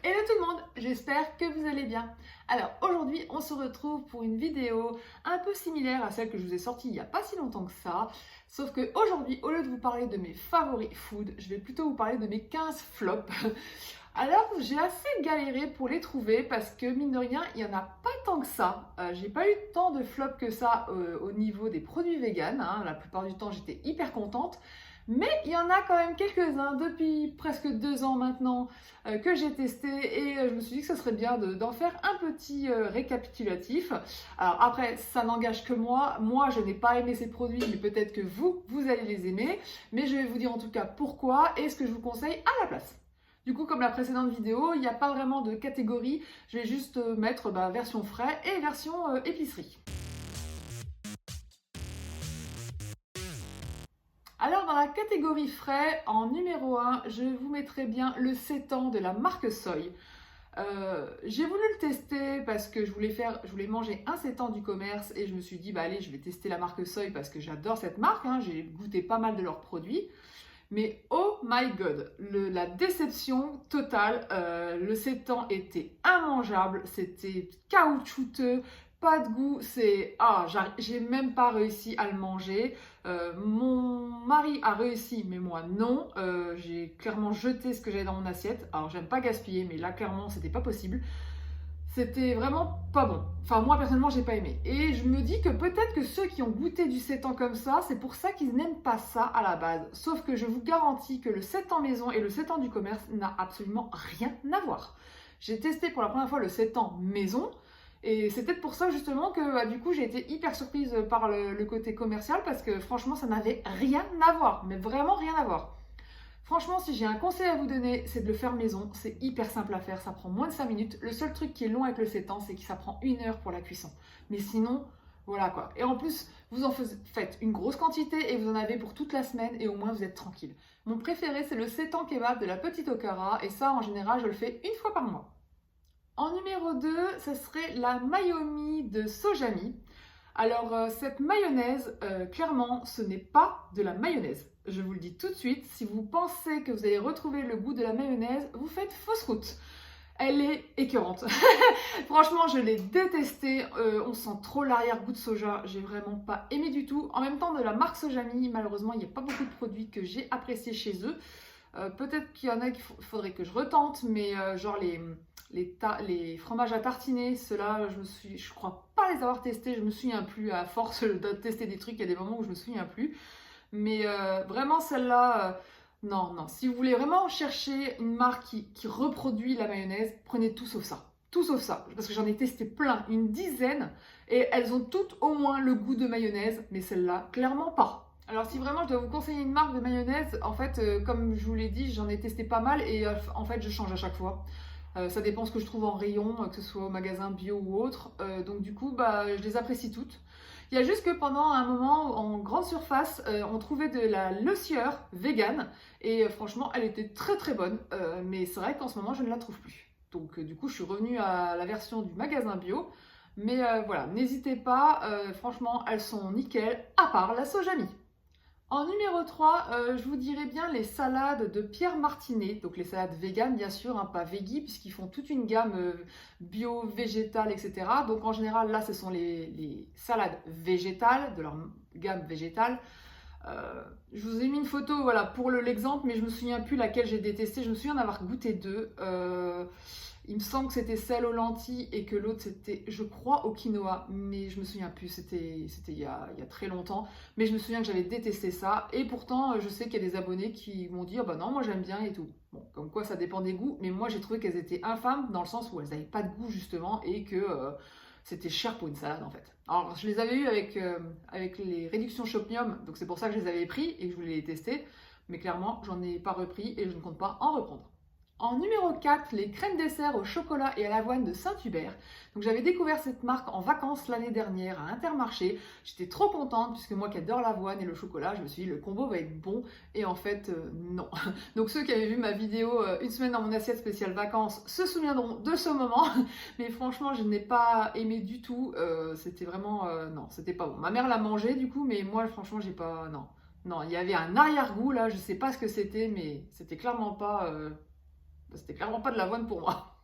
Hello tout le monde, j'espère que vous allez bien. Alors aujourd'hui on se retrouve pour une vidéo un peu similaire à celle que je vous ai sortie il n'y a pas si longtemps que ça. Sauf que aujourd'hui, au lieu de vous parler de mes favoris food, je vais plutôt vous parler de mes 15 flops. Alors j'ai assez galéré pour les trouver parce que mine de rien, il n'y en a pas tant que ça. J'ai pas eu tant de flops que ça au niveau des produits vegan. La plupart du temps j'étais hyper contente. Mais il y en a quand même quelques-uns depuis presque 2 ans maintenant que j'ai testé et je me suis dit que ce serait bien d'en faire un petit récapitulatif. Alors après, ça n'engage que moi. Moi, je n'ai pas aimé ces produits, mais peut-être que vous allez les aimer. Mais je vais vous dire en tout cas pourquoi et ce que je vous conseille à la place. Du coup, comme la précédente vidéo, il n'y a pas vraiment de catégorie. Je vais juste mettre version frais et version épicerie. Alors dans la catégorie frais, en numéro 1, je vous mettrai bien le sétan de la marque Soy. J'ai voulu le tester parce que je voulais manger un sétan du commerce et je me suis dit bah allez, je vais tester la marque Soy parce que j'adore cette marque, j'ai goûté pas mal de leurs produits. Mais oh my god, la déception totale, le sétan était immangeable, c'était caoutchouteux, pas de goût, j'ai même pas réussi à le manger. Mon mari a réussi, mais moi non. J'ai clairement jeté ce que j'avais dans mon assiette. Alors j'aime pas gaspiller, mais là clairement c'était pas possible. C'était vraiment pas bon. Enfin, moi, personnellement, j'ai pas aimé. Et je me dis que peut-être que ceux qui ont goûté du sétan comme ça, c'est pour ça qu'ils n'aiment pas ça à la base. Sauf que je vous garantis que le sétan maison et le sétan du commerce n'a absolument rien à voir. J'ai testé pour la première fois le sétan maison. Et c'est peut-être pour ça justement que du coup j'ai été hyper surprise par le côté commercial parce que franchement ça n'avait rien à voir, mais vraiment rien à voir. Franchement, si j'ai un conseil à vous donner, c'est de le faire maison. C'est hyper simple à faire, ça prend moins de 5 minutes. Le seul truc qui est long avec le sétan, c'est que ça prend 1 heure pour la cuisson. Mais sinon, voilà quoi. Et en plus, vous en faites une grosse quantité et vous en avez pour toute la semaine et au moins vous êtes tranquille. Mon préféré, c'est le sétan kebab de la Petite Okara et ça, en général, je le fais 1 fois par mois. En numéro 2, ce serait la Mayomi de Sojami. Alors, cette mayonnaise, clairement, ce n'est pas de la mayonnaise. Je vous le dis tout de suite, si vous pensez que vous allez retrouver le goût de la mayonnaise, vous faites fausse route. Elle est écœurante. Franchement, je l'ai détestée. On sent trop l'arrière-goût de soja. J'ai vraiment pas aimé du tout. En même temps, de la marque Sojami, malheureusement, il n'y a pas beaucoup de produits que j'ai appréciés chez eux. Peut-être qu'il y en a qu'il faudrait que je retente, mais genre les fromages à tartiner, ceux-là, je crois pas les avoir testés, je me souviens plus. À force de tester des trucs, il y a des moments où je me souviens plus. Mais vraiment, celle-là, non. Si vous voulez vraiment chercher une marque qui reproduit la mayonnaise, prenez tout sauf ça. Tout sauf ça. Parce que j'en ai testé plein, une dizaine, et elles ont toutes au moins le goût de mayonnaise, mais celle-là, clairement pas. Alors si vraiment je dois vous conseiller une marque de mayonnaise, en fait, comme je vous l'ai dit, j'en ai testé pas mal et en fait, je change à chaque fois. Ça dépend ce que je trouve en rayon, que ce soit au magasin bio ou autre. Donc du coup, je les apprécie toutes. Il y a juste que pendant un moment, en grande surface, on trouvait de la Le Sieur vegan. Et franchement, elle était très très bonne. Mais c'est vrai qu'en ce moment, je ne la trouve plus. Donc du coup, je suis revenue à la version du magasin bio. Mais voilà, n'hésitez pas. Franchement, elles sont nickel, à part la Sojami. En numéro 3, je vous dirais bien les salades de Pierre Martinet, donc les salades véganes bien sûr, pas veggie, puisqu'ils font toute une gamme bio, végétale, etc. Donc en général, là, ce sont les salades végétales, de leur gamme végétale. Je vous ai mis une photo voilà, pour l'exemple, mais je ne me souviens plus laquelle j'ai détesté. Je me souviens d'avoir goûté 2. Il me semble que c'était celle aux lentilles et que l'autre c'était, je crois, au quinoa, mais je me souviens plus, c'était il y a très longtemps. Mais je me souviens que j'avais détesté ça et pourtant je sais qu'il y a des abonnés qui m'ont dit « Ah bah non, moi j'aime bien et tout ». Bon, comme quoi ça dépend des goûts, mais moi j'ai trouvé qu'elles étaient infâmes dans le sens où elles n'avaient pas de goût justement et que c'était cher pour une salade en fait. Alors je les avais eues avec les réductions Shopium, donc c'est pour ça que je les avais pris et que je voulais les tester, mais clairement j'en ai pas repris et je ne compte pas en reprendre. En numéro 4, les crèmes dessert au chocolat et à l'avoine de Saint-Hubert. Donc j'avais découvert cette marque en vacances l'année dernière à Intermarché. J'étais trop contente puisque moi qui adore l'avoine et le chocolat, je me suis dit le combo va être bon et en fait non. Donc ceux qui avaient vu ma vidéo une semaine dans mon assiette spéciale vacances se souviendront de ce moment. Mais franchement je n'ai pas aimé du tout. C'était vraiment non, c'était pas bon. Ma mère l'a mangé du coup, mais moi franchement j'ai pas non. Non, il y avait un arrière-goût là, je sais pas ce que c'était, mais c'était clairement pas de l'avoine pour moi.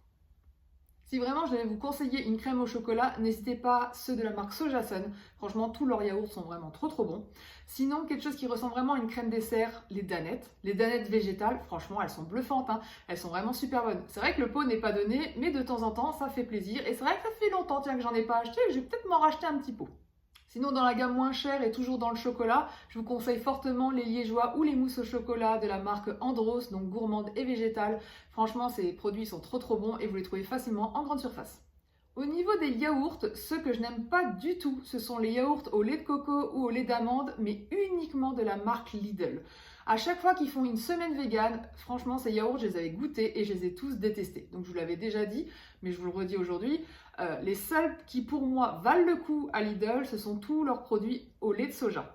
Si vraiment je devais vous conseiller une crème au chocolat, n'hésitez pas ceux de la marque Sojasun. Franchement, tous leurs yaourts sont vraiment trop bons. Sinon, quelque chose qui ressemble vraiment à une crème dessert, les danettes. Les danettes végétales, franchement, elles sont bluffantes, hein. Elles sont vraiment super bonnes. C'est vrai que le pot n'est pas donné, mais de temps en temps, ça fait plaisir. Et c'est vrai que ça fait longtemps tiens, que j'en ai pas acheté, je vais peut-être m'en racheter un petit pot. Sinon, dans la gamme moins chère et toujours dans le chocolat, je vous conseille fortement les liégeois ou les mousses au chocolat de la marque Andros, donc gourmande et végétale. Franchement, ces produits sont trop bons et vous les trouvez facilement en grande surface. Au niveau des yaourts, ceux que je n'aime pas du tout, ce sont les yaourts au lait de coco ou au lait d'amande, mais uniquement de la marque Lidl. À chaque fois qu'ils font une semaine végane, franchement, ces yaourts, je les avais goûtés et je les ai tous détestés. Donc je vous l'avais déjà dit, mais je vous le redis aujourd'hui, les seuls qui pour moi valent le coup à Lidl, ce sont tous leurs produits au lait de soja.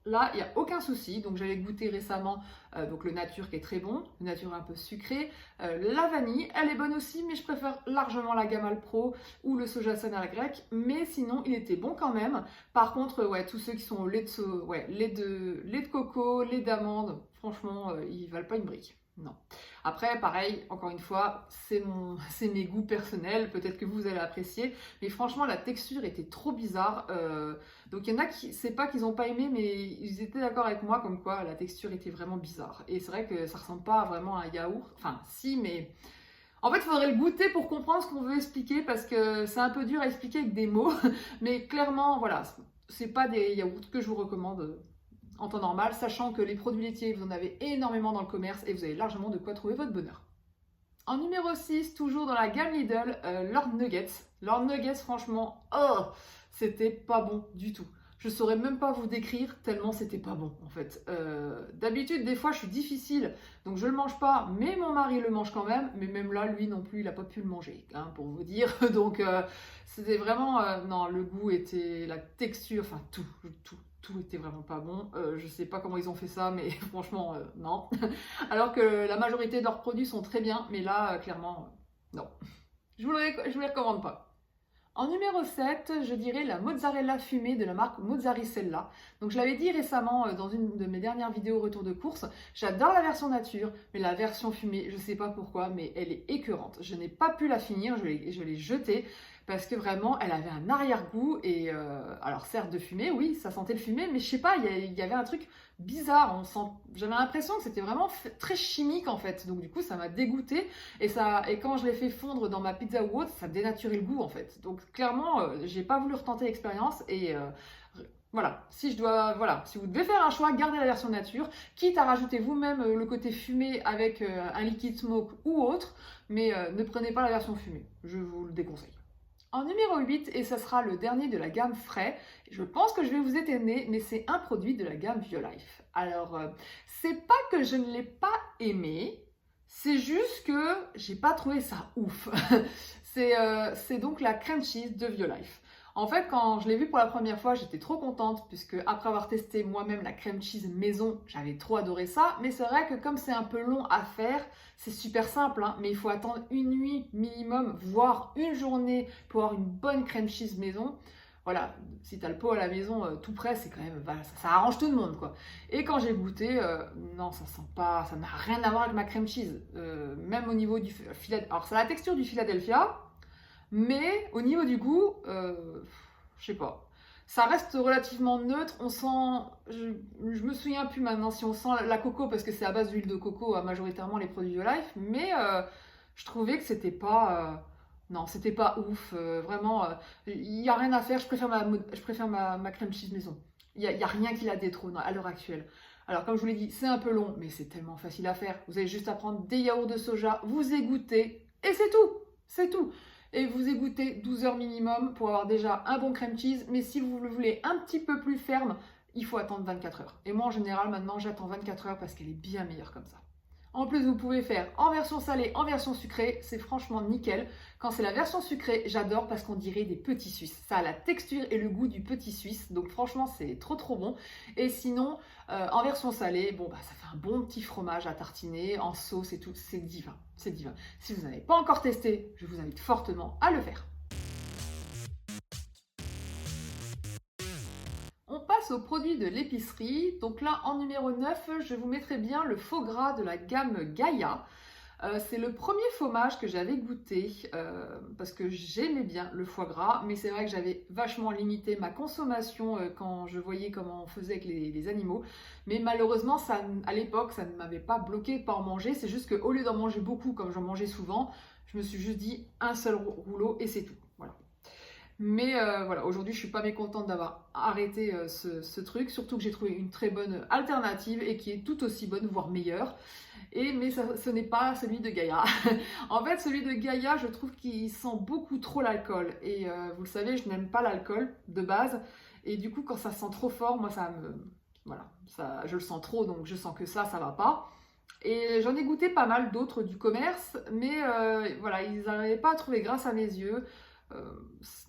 Là, il n'y a aucun souci. Donc, j'avais goûté récemment donc le nature qui est très bon, le nature un peu sucré. La vanille, elle est bonne aussi, mais je préfère largement la gamme Alpro ou le Sojasun à la grecque. Mais sinon, il était bon quand même. Par contre, ouais, tous ceux qui sont au lait de coco, lait d'amande, franchement, ils valent pas une brique. Non. Après, pareil, encore une fois, c'est mes goûts personnels. Peut-être que vous allez apprécier. Mais franchement, la texture était trop bizarre. Donc il y en a qui, c'est pas qu'ils n'ont pas aimé, mais ils étaient d'accord avec moi comme quoi la texture était vraiment bizarre. Et c'est vrai que ça ressemble pas vraiment à un yaourt. Enfin, si, mais en fait, il faudrait le goûter pour comprendre ce qu'on veut expliquer parce que c'est un peu dur à expliquer avec des mots. Mais clairement, voilà, c'est pas des yaourts que je vous recommande en temps normal, sachant que les produits laitiers, vous en avez énormément dans le commerce et vous avez largement de quoi trouver votre bonheur. En numéro 6, toujours dans la gamme Lidl, Lord Nuggets. Lord Nuggets, franchement, oh, c'était pas bon du tout. Je saurais même pas vous décrire tellement c'était pas bon en fait. D'habitude, des fois, je suis difficile, donc je le mange pas, mais mon mari le mange quand même. Mais même là, lui non plus, il a pas pu le manger, hein, pour vous dire. Donc, c'était vraiment, non, le goût était, la texture, enfin tout était vraiment pas bon. Je sais pas comment ils ont fait ça, mais franchement, non. Alors que la majorité de leurs produits sont très bien, mais là, clairement, non. Je vous les recommande pas. En numéro 7, je dirais la mozzarella fumée de la marque Mozzaricella. Donc je l'avais dit récemment dans une de mes dernières vidéos retour de course, j'adore la version nature, mais la version fumée, je ne sais pas pourquoi, mais elle est écœurante. Je n'ai pas pu la finir, je l'ai jetée parce que vraiment elle avait un arrière-goût et alors certes de fumée, oui, ça sentait le fumé, mais je sais pas, il y avait un truc bizarre, j'avais l'impression que c'était vraiment très chimique en fait, donc du coup ça m'a dégoûté et quand je l'ai fait fondre dans ma pizza ou autre, ça dénaturait le goût en fait. Donc clairement, j'ai pas voulu retenter l'expérience et voilà, si vous devez faire un choix, gardez la version nature, quitte à rajouter vous-même le côté fumé avec un liquid smoke ou autre, mais ne prenez pas la version fumée, je vous le déconseille. En numéro 8, et ça sera le dernier de la gamme frais, je pense que je vais vous étonner, mais c'est un produit de la gamme Violife. Alors, c'est pas que je ne l'ai pas aimé, c'est juste que j'ai pas trouvé ça ouf. C'est donc la crème cheese de Violife. En fait, quand je l'ai vu pour la première fois, j'étais trop contente puisque après avoir testé moi-même la crème cheese maison, j'avais trop adoré ça. Mais c'est vrai que comme c'est un peu long à faire, c'est super simple, hein, mais il faut attendre une nuit minimum, voire une journée pour avoir une bonne crème cheese maison. Voilà, si tu as le pot à la maison tout prêt, c'est quand même, ça arrange tout le monde, quoi. Et quand j'ai goûté, non, ça sent pas, ça n'a rien à voir avec ma crème cheese. Même au niveau du filet, alors c'est la texture du Philadelphia. Mais au niveau du goût, je sais pas. Ça reste relativement neutre. On sent, je me souviens plus maintenant si on sent la coco parce que c'est à base d'huile de coco majoritairement les produits Violife. Mais je trouvais que c'était pas, non, c'était pas ouf. Vraiment, il y a rien à faire. Je préfère ma crème cheese maison. Il y a rien qui la détrône à l'heure actuelle. Alors comme je vous l'ai dit, c'est un peu long, mais c'est tellement facile à faire. Vous avez juste à prendre des yaourts de soja, vous égouttez et c'est tout. C'est tout. Et vous égouttez 12 heures minimum pour avoir déjà un bon crème cheese. Mais si vous le voulez un petit peu plus ferme, il faut attendre 24 heures. Et moi, en général, maintenant, j'attends 24 heures parce qu'elle est bien meilleure comme ça. En plus, vous pouvez faire en version salée, en version sucrée, c'est franchement nickel. Quand c'est la version sucrée, j'adore parce qu'on dirait des petits Suisses. Ça a la texture et le goût du petit Suisse, donc franchement, c'est trop trop bon. Et sinon, en version salée, bon, bah, ça fait un bon petit fromage à tartiner, en sauce et tout, c'est divin, c'est divin. Si vous n'avez pas encore testé, je vous invite fortement à le faire. On passe aux produits de l'épicerie. Donc là, en numéro 9, je vous mettrai bien le faux gras de la gamme Gaïa. C'est le premier fromage que j'avais goûté parce que j'aimais bien le foie gras, mais c'est vrai que j'avais vachement limité ma consommation quand je voyais comment on faisait avec les animaux. Mais malheureusement, ça, à l'époque, ça ne m'avait pas bloqué de pas en manger. C'est juste qu'au lieu d'en manger beaucoup comme j'en mangeais souvent, je me suis juste dit un seul rouleau et c'est tout. Voilà. Mais voilà, aujourd'hui, je suis pas mécontente d'avoir arrêté ce truc, surtout que j'ai trouvé une très bonne alternative et qui est tout aussi bonne, voire meilleure. Mais ce n'est pas celui de Gaïa. En fait, celui de Gaïa, je trouve qu'il sent beaucoup trop l'alcool. Et vous le savez, je n'aime pas l'alcool de base. Et du coup, quand ça sent trop fort, moi, ça me... Voilà, ça, je le sens trop, donc je sens que ça va pas. Et j'en ai goûté pas mal d'autres du commerce, mais voilà, ils n'arrivaient pas à trouver grâce à mes yeux.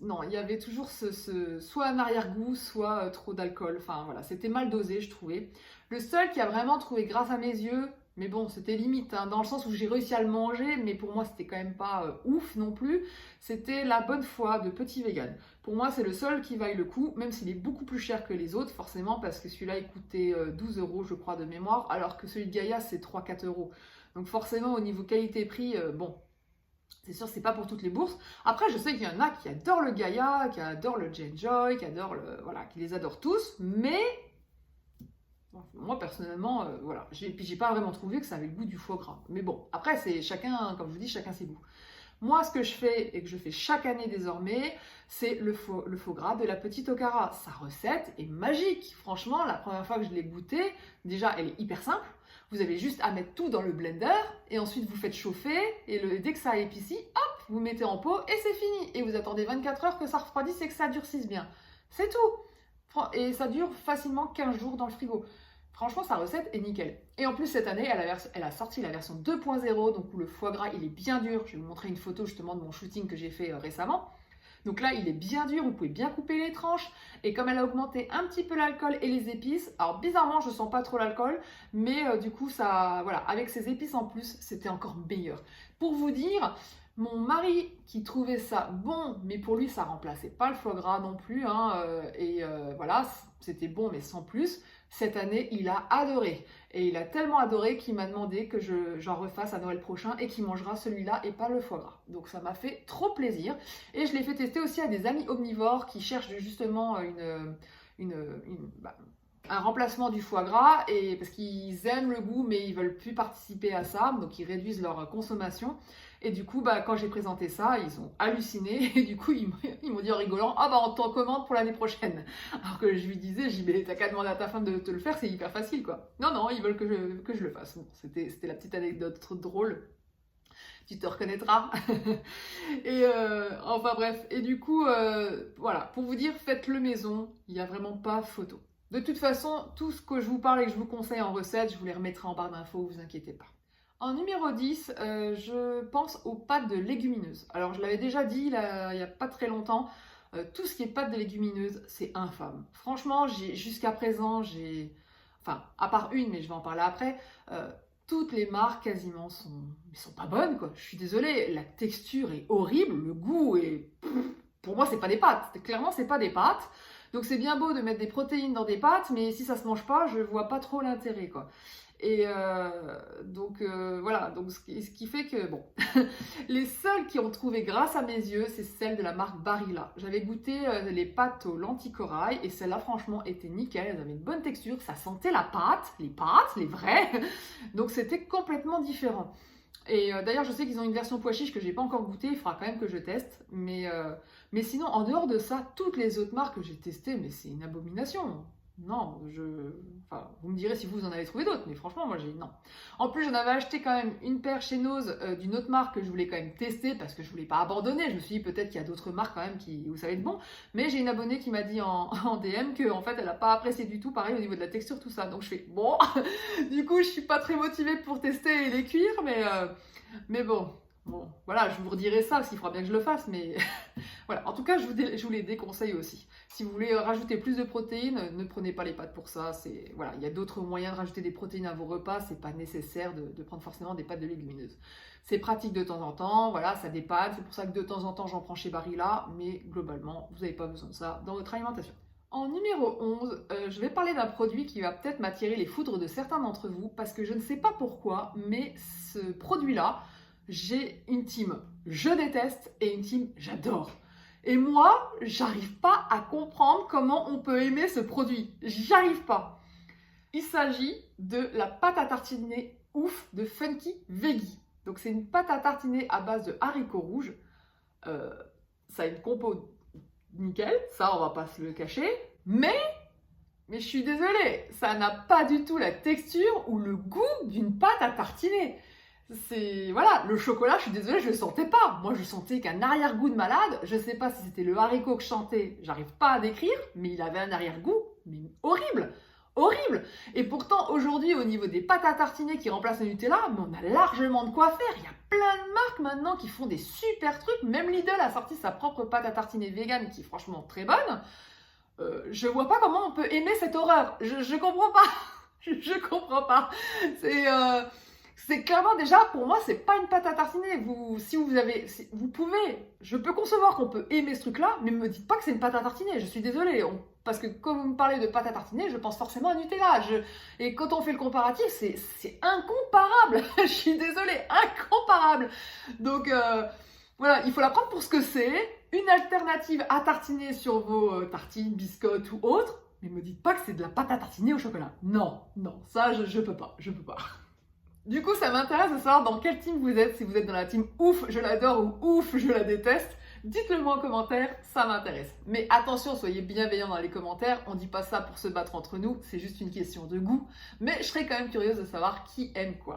Non, il y avait toujours soit un arrière-goût, soit trop d'alcool. Enfin voilà, c'était mal dosé, je trouvais. Le seul qui a vraiment trouvé grâce à mes yeux, mais bon, c'était limite, hein, dans le sens où j'ai réussi à le manger, mais pour moi, c'était quand même pas ouf non plus. C'était la bonne foi de Petit Vegan. Pour moi, c'est le seul qui vaille le coup, même s'il est beaucoup plus cher que les autres, forcément, parce que celui-là, il coûtait 12 euros, je crois, de mémoire, alors que celui de Gaïa, c'est 3-4 euros. Donc forcément, au niveau qualité-prix, bon... C'est sûr, c'est pas pour toutes les bourses. Après, je sais qu'il y en a qui adorent le Gaïa, qui adorent le Joy, qui adorent voilà, qui les adorent tous, mais moi personnellement, voilà, j'ai pas vraiment trouvé que ça avait le goût du foie gras. Mais bon, après c'est chacun, comme je vous dis, chacun ses goûts. Moi, ce que je fais et que je fais chaque année désormais, c'est le faux gras de la petite Okara. Sa recette est magique. Franchement, la première fois que je l'ai goûté, déjà, elle est hyper simple. Vous avez juste à mettre tout dans le blender et ensuite vous faites chauffer et dès que ça épicie, hop, vous mettez en pot et c'est fini. Et vous attendez 24 heures que ça refroidisse et que ça durcisse bien. C'est tout. Et ça dure facilement 15 jours dans le frigo. Franchement, sa recette est nickel. Et en plus, cette année, elle a sorti la version 2.0, donc où le foie gras, il est bien dur. Je vais vous montrer une photo justement de mon shooting que j'ai fait récemment. Donc là, il est bien dur, vous pouvez bien couper les tranches. Et comme elle a augmenté un petit peu l'alcool et les épices, alors bizarrement, je sens pas trop l'alcool, mais du coup, ça, voilà, avec ces épices en plus, c'était encore meilleur. Pour vous dire, mon mari qui trouvait ça bon, mais pour lui, ça remplaçait pas le foie gras non plus, hein, voilà, c'était bon, mais sans plus. Cette année, il a adoré. Et il a tellement adoré qu'il m'a demandé que j'en refasse à Noël prochain et qu'il mangera celui-là et pas le foie gras. Donc ça m'a fait trop plaisir. Et je l'ai fait tester aussi à des amis omnivores qui cherchent justement un remplacement du foie gras et parce qu'ils aiment le goût mais ils veulent plus participer à ça, donc ils réduisent leur consommation. Et du coup, quand j'ai présenté ça, ils ont halluciné et du coup ils m'ont dit en rigolant, ah bah on t'en commande pour l'année prochaine. Alors que je lui disais, t'as qu'à demander à ta femme de te le faire, c'est hyper facile quoi. Non, non, ils veulent que je le fasse. Bon, c'était la petite anecdote drôle. Tu te reconnaîtras. Et enfin bref. Et du coup, voilà, pour vous dire, faites-le maison, il n'y a vraiment pas photo. De toute façon, tout ce que je vous parle et que je vous conseille en recette, je vous les remettrai en barre d'infos, vous inquiétez pas. En numéro 10, je pense aux pâtes de légumineuses. Alors, je l'avais déjà dit il n'y a pas très longtemps, tout ce qui est pâtes de légumineuses, c'est infâme. Franchement, jusqu'à présent, enfin, à part une, mais je vais en parler après, toutes les marques quasiment sont pas bonnes, quoi. Je suis désolée, la texture est horrible, le goût est... Pour moi, c'est pas des pâtes. Clairement, c'est pas des pâtes. Donc c'est bien beau de mettre des protéines dans des pâtes, mais si ça se mange pas, je vois pas trop l'intérêt, quoi. Et voilà, donc ce qui fait que, bon, les seules qui ont trouvé grâce à mes yeux, c'est celles de la marque Barilla. J'avais goûté les pâtes aux lentilles corail, et celles-là, franchement, étaient nickel, elles avaient une bonne texture, ça sentait la pâte, les vraies, donc c'était complètement différent. Et d'ailleurs, je sais qu'ils ont une version pois chiche que j'ai pas encore goûté, il faudra quand même que je teste, mais sinon, en dehors de ça, toutes les autres marques que j'ai testées, mais c'est une abomination. Non, enfin, vous me direz si vous en avez trouvé d'autres, mais franchement, moi j'ai non. En plus, j'en avais acheté quand même une paire chez Nose d'une autre marque que je voulais quand même tester parce que je voulais pas abandonner. Je me suis dit peut-être qu'il y a d'autres marques quand même où ça va être bon. Mais j'ai une abonnée qui m'a dit en DM que en fait elle a pas apprécié du tout, pareil au niveau de la texture, tout ça. Donc je fais bon, du coup je suis pas très motivée pour tester les cuirs, mais bon. Bon, voilà, je vous redirai ça, parce qu'il faudra bien que je le fasse, mais voilà. En tout cas, je vous les déconseille aussi. Si vous voulez rajouter plus de protéines, ne prenez pas les pâtes pour ça. Voilà, il y a d'autres moyens de rajouter des protéines à vos repas. C'est pas nécessaire de prendre forcément des pâtes de légumineuses. C'est pratique de temps en temps, voilà, ça dépanne. C'est pour ça que de temps en temps, j'en prends chez Barilla, mais globalement, vous n'avez pas besoin de ça dans votre alimentation. En numéro 11, je vais parler d'un produit qui va peut-être m'attirer les foudres de certains d'entre vous, parce que je ne sais pas pourquoi, mais ce produit-là, j'ai une team je déteste et une team j'adore. Et moi, j'arrive pas à comprendre comment on peut aimer ce produit. J'y arrive pas. Il s'agit de la pâte à tartiner ouf de Funky Veggie. Donc c'est une pâte à tartiner à base de haricots rouges. Ça a une compo nickel, ça on va pas se le cacher. Mais je suis désolée, ça n'a pas du tout la texture ou le goût d'une pâte à tartiner. Voilà, le chocolat, je suis désolée, je le sentais pas. Moi, je sentais qu'un arrière-goût de malade. Je sais pas si c'était le haricot que je sentais, j'arrive pas à décrire, mais il avait un arrière-goût, mais horrible, horrible. Et pourtant, aujourd'hui, au niveau des pâtes à tartiner qui remplacent le Nutella, mais on a largement de quoi faire. Il y a plein de marques maintenant qui font des super trucs. Même Lidl a sorti sa propre pâte à tartiner vegan qui est franchement très bonne. Je vois pas comment on peut aimer cette horreur. Je comprends pas. Je comprends pas. C'est clairement déjà, pour moi, c'est pas une pâte à tartiner. Vous pouvez, je peux concevoir qu'on peut aimer ce truc-là, mais me dites pas que c'est une pâte à tartiner. Je suis désolée. Parce que quand vous me parlez de pâte à tartiner, je pense forcément à Nutella. Et quand on fait le comparatif, c'est incomparable. Je suis désolée, incomparable. Donc, voilà, il faut la prendre pour ce que c'est. Une alternative à tartiner sur vos tartines, biscottes ou autres. Mais me dites pas que c'est de la pâte à tartiner au chocolat. Non, non, ça, je peux pas. Je peux pas. Du coup, ça m'intéresse de savoir dans quel team vous êtes. Si vous êtes dans la team ouf, je l'adore ou ouf, je la déteste. Dites-le moi en commentaire, ça m'intéresse. Mais attention, soyez bienveillants dans les commentaires. On dit pas ça pour se battre entre nous, c'est juste une question de goût. Mais je serais quand même curieuse de savoir qui aime quoi.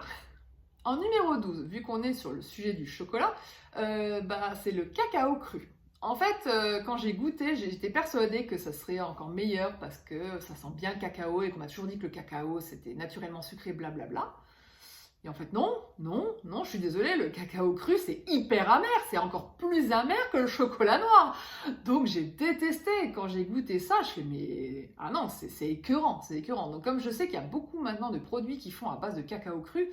En numéro 12, vu qu'on est sur le sujet du chocolat, c'est le cacao cru. En fait, quand j'ai goûté, j'étais persuadée que ça serait encore meilleur parce que ça sent bien le cacao et qu'on m'a toujours dit que le cacao c'était naturellement sucré, blablabla. Et en fait, non, je suis désolée, le cacao cru, c'est hyper amer, c'est encore plus amer que le chocolat noir. Donc j'ai détesté, quand j'ai goûté ça, je fais, mais, ah non, c'est écœurant, c'est écœurant. Donc comme je sais qu'il y a beaucoup maintenant de produits qui font à base de cacao cru,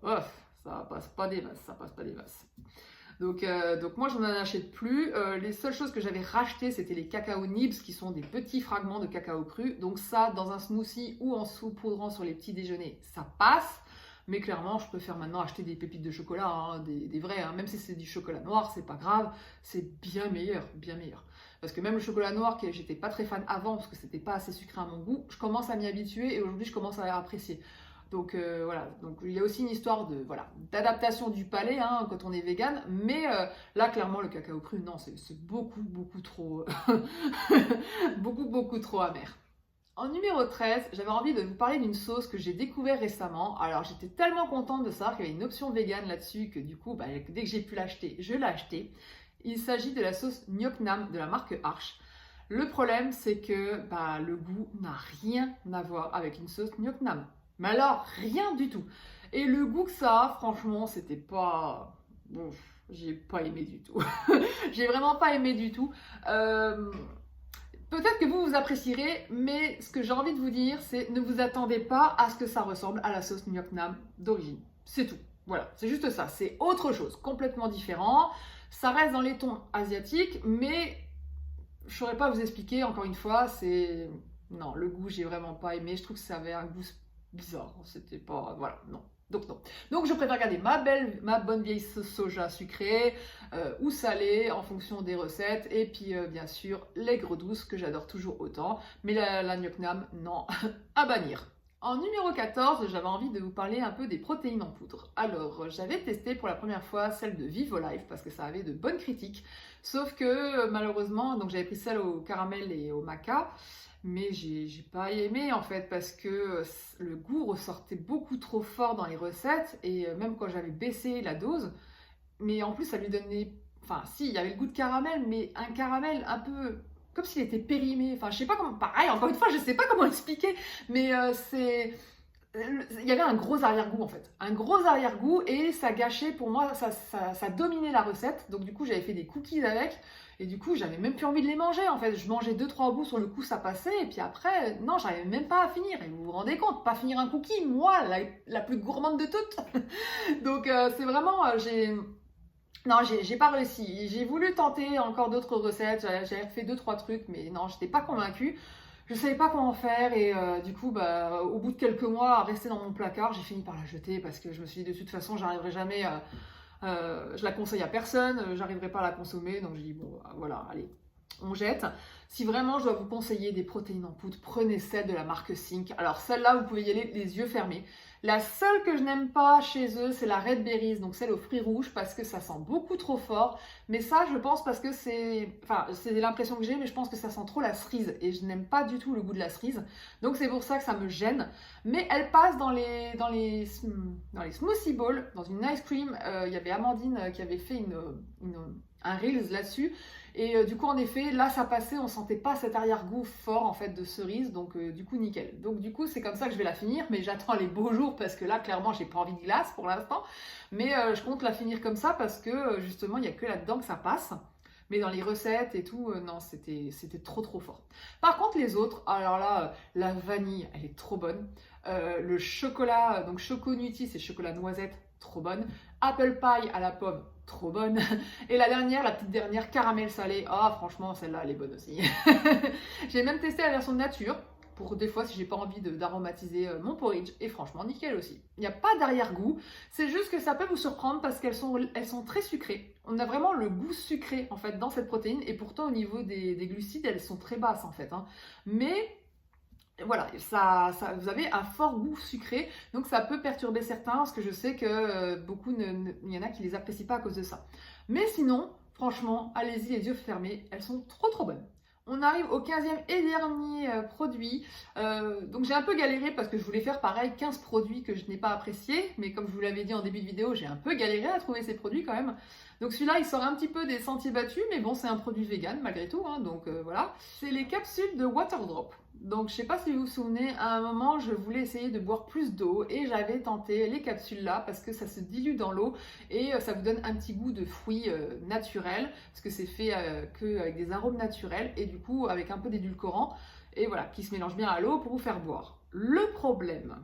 ça passe pas des masses, ça passe pas des masses. Donc moi, je n'en achète plus. Les seules choses que j'avais rachetées, c'était les cacao nibs, qui sont des petits fragments de cacao cru. Donc ça, dans un smoothie ou en saupoudrant sur les petits déjeuners, ça passe. Mais clairement, je préfère maintenant acheter des pépites de chocolat, hein, des vrais. Hein. Même si c'est du chocolat noir, c'est pas grave. C'est bien meilleur, bien meilleur. Parce que même le chocolat noir, que j'étais pas très fan avant, parce que c'était pas assez sucré à mon goût, je commence à m'y habituer et aujourd'hui, je commence à apprécier. Donc voilà, donc il y a aussi une histoire d'adaptation du palais hein, quand on est vegan, mais là clairement le cacao cru, non, c'est beaucoup trop beaucoup trop amer. En numéro 13, j'avais envie de vous parler d'une sauce que j'ai découvert récemment. Alors j'étais tellement contente de savoir qu'il y avait une option vegan là-dessus que du coup, dès que j'ai pu l'acheter, je l'ai acheté. Il s'agit de la sauce Gnoc Nam de la marque Arche. Le problème, c'est que le goût n'a rien à voir avec une sauce Gnoc Nam. Mais alors, rien du tout. Et le goût que ça a, franchement, c'était pas... Bon, j'ai pas aimé du tout. J'ai vraiment pas aimé du tout. Peut-être que vous apprécierez, mais ce que j'ai envie de vous dire, c'est ne vous attendez pas à ce que ça ressemble à la sauce Gnoc Nam d'origine. C'est tout. Voilà, c'est juste ça. C'est autre chose, complètement différent. Ça reste dans les tons asiatiques, mais je saurais pas vous expliquer, encore une fois, c'est... Non, le goût, j'ai vraiment pas aimé. Je trouve que ça avait un goût bizarre. C'était pas... Voilà, non. Donc non. Donc je préfère garder ma bonne vieille sauce soja sucrée ou salée en fonction des recettes. Et puis bien sûr, l'aigre douce que j'adore toujours autant. Mais la Gnoc Nam, non, à bannir. En numéro 14, j'avais envie de vous parler un peu des protéines en poudre. Alors, j'avais testé pour la première fois celle de Vivo-Life parce que ça avait de bonnes critiques. Sauf que malheureusement, donc j'avais pris celle au caramel et au maca, mais j'ai pas aimé en fait parce que le goût ressortait beaucoup trop fort dans les recettes et même quand j'avais baissé la dose, mais en plus ça lui donnait, enfin si, il y avait le goût de caramel, mais un caramel un peu comme s'il était périmé. Enfin, je sais pas comment, pareil, encore une fois, je sais pas comment expliquer, mais il y avait un gros arrière-goût en fait, un gros arrière-goût et ça gâchait pour moi, ça dominait la recette. Donc du coup j'avais fait des cookies avec et du coup j'avais même plus envie de les manger en fait. Je mangeais 2-3 bouts sur le coup, ça passait et puis après non, j'arrivais même pas à finir. Et vous vous rendez compte, pas finir un cookie, moi la plus gourmande de toutes. Donc c'est vraiment, non, j'ai pas réussi. J'ai voulu tenter encore d'autres recettes, j'avais fait 2-3 trucs mais non, j'étais pas convaincue. Je savais pas comment faire et du coup, bah, au bout de quelques mois à rester dans mon placard, j'ai fini par la jeter parce que je me suis dit de toute façon, j'arriverai jamais, je la conseille à personne, j'arriverai pas à la consommer, donc j'ai dit bon, voilà, allez, on jette. Si vraiment je dois vous conseiller des protéines en poudre, prenez celle de la marque Think. Alors celle-là, vous pouvez y aller les yeux fermés. La seule que je n'aime pas chez eux, c'est la Red Berries, donc celle aux fruits rouges, parce que ça sent beaucoup trop fort. Mais ça, je pense parce que c'est l'impression que j'ai, mais je pense que ça sent trop la cerise. Et je n'aime pas du tout le goût de la cerise. Donc c'est pour ça que ça me gêne. Mais elle passe dans les smoothie bowls, dans une ice cream. Il y avait Amandine qui avait fait un Reels là-dessus. Et du coup, en effet, là, ça passait, on sentait pas cet arrière-goût fort, en fait, de cerise, donc du coup, nickel. Donc du coup, c'est comme ça que je vais la finir, mais j'attends les beaux jours, parce que là, clairement, j'ai pas envie de glace pour l'instant, mais je compte la finir comme ça, parce que, justement, il y a que là-dedans que ça passe. Mais dans les recettes et tout, non, c'était trop fort. Par contre, les autres, alors là, la vanille, elle est trop bonne. Le chocolat, donc Choco Nutty, c'est chocolat noisette, trop bonne. Apple pie à la pomme, trop bonne. Et la dernière, la petite dernière, caramel salé. Ah, franchement, celle-là, elle est bonne aussi. J'ai même testé la version nature pour des fois si j'ai pas envie d'aromatiser mon porridge. Et franchement, nickel aussi. Il n'y a pas d'arrière-goût. C'est juste que ça peut vous surprendre parce qu'elles sont très sucrées. On a vraiment le goût sucré en fait dans cette protéine. Et pourtant, au niveau des glucides, elles sont très basses en fait. Hein. Mais voilà, vous avez un fort goût sucré, donc ça peut perturber certains, parce que je sais que beaucoup, il y en a qui les apprécient pas à cause de ça. Mais sinon, franchement, allez-y les yeux fermés, elles sont trop bonnes. On arrive au 15e et dernier produit. Donc j'ai un peu galéré parce que je voulais faire pareil 15 produits que je n'ai pas appréciés, mais comme je vous l'avais dit en début de vidéo, j'ai un peu galéré à trouver ces produits quand même. Donc celui-là, il sort un petit peu des sentiers battus, mais bon, c'est un produit vegan malgré tout, hein, donc voilà. C'est les capsules de Waterdrop. Donc je sais pas si vous vous souvenez, à un moment, je voulais essayer de boire plus d'eau et j'avais tenté les capsules là parce que ça se dilue dans l'eau et ça vous donne un petit goût de fruits naturels parce que c'est fait avec des arômes naturels et du coup avec un peu d'édulcorant et voilà, qui se mélange bien à l'eau pour vous faire boire. Le problème,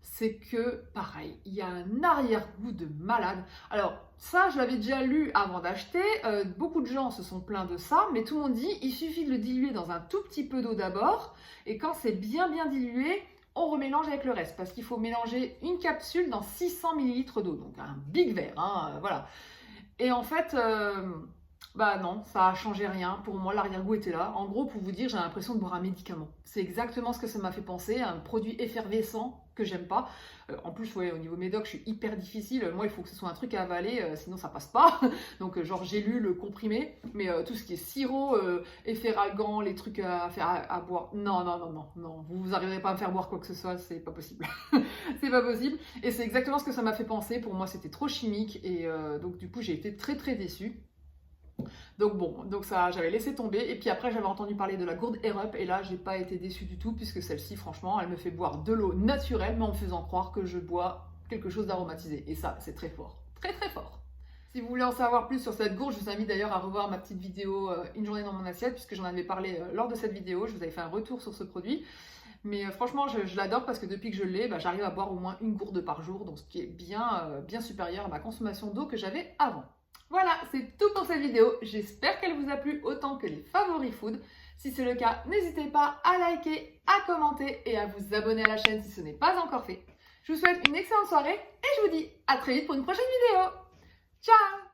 c'est que, pareil, il y a un arrière-goût de malade. Alors, ça, je l'avais déjà lu avant d'acheter. Beaucoup de gens se sont plaints de ça, mais tout le monde dit il suffit de le diluer dans un tout petit peu d'eau d'abord, et quand c'est bien dilué, on remélange avec le reste, parce qu'il faut mélanger une capsule dans 600 ml d'eau, donc un big verre, hein, voilà. Et en fait, bah non, ça a changé rien. Pour moi, l'arrière-goût était là. En gros, pour vous dire, j'ai l'impression de boire un médicament. C'est exactement ce que ça m'a fait penser, un produit effervescent que j'aime pas. En plus, ouais, au niveau médoc, je suis hyper difficile. Moi, il faut que ce soit un truc à avaler, sinon ça passe pas. Donc, genre, j'ai lu le comprimé, mais tout ce qui est sirop, efferalgan, les trucs à faire à boire, non. Vous n'arriverez pas à me faire boire quoi que ce soit, c'est pas possible. C'est pas possible. Et c'est exactement ce que ça m'a fait penser. Pour moi, c'était trop chimique et donc, du coup, j'ai été très déçue. Donc bon, donc ça, j'avais laissé tomber. Et puis après, j'avais entendu parler de la gourde Air Up. Et là, j'ai pas été déçue du tout, puisque celle-ci, franchement, elle me fait boire de l'eau naturelle, mais en me faisant croire que je bois quelque chose d'aromatisé. Et ça, c'est très fort. Très fort. Si vous voulez en savoir plus sur cette gourde, je vous invite d'ailleurs à revoir ma petite vidéo Une journée dans mon assiette, puisque j'en avais parlé lors de cette vidéo. Je vous avais fait un retour sur ce produit. Mais franchement, je l'adore parce que depuis que je l'ai, j'arrive à boire au moins une gourde par jour, donc ce qui est bien supérieur à ma consommation d'eau que j'avais avant. Voilà, c'est tout pour cette vidéo. J'espère qu'elle vous a plu autant que les favoris food. Si c'est le cas, n'hésitez pas à liker, à commenter et à vous abonner à la chaîne si ce n'est pas encore fait. Je vous souhaite une excellente soirée et je vous dis à très vite pour une prochaine vidéo. Ciao!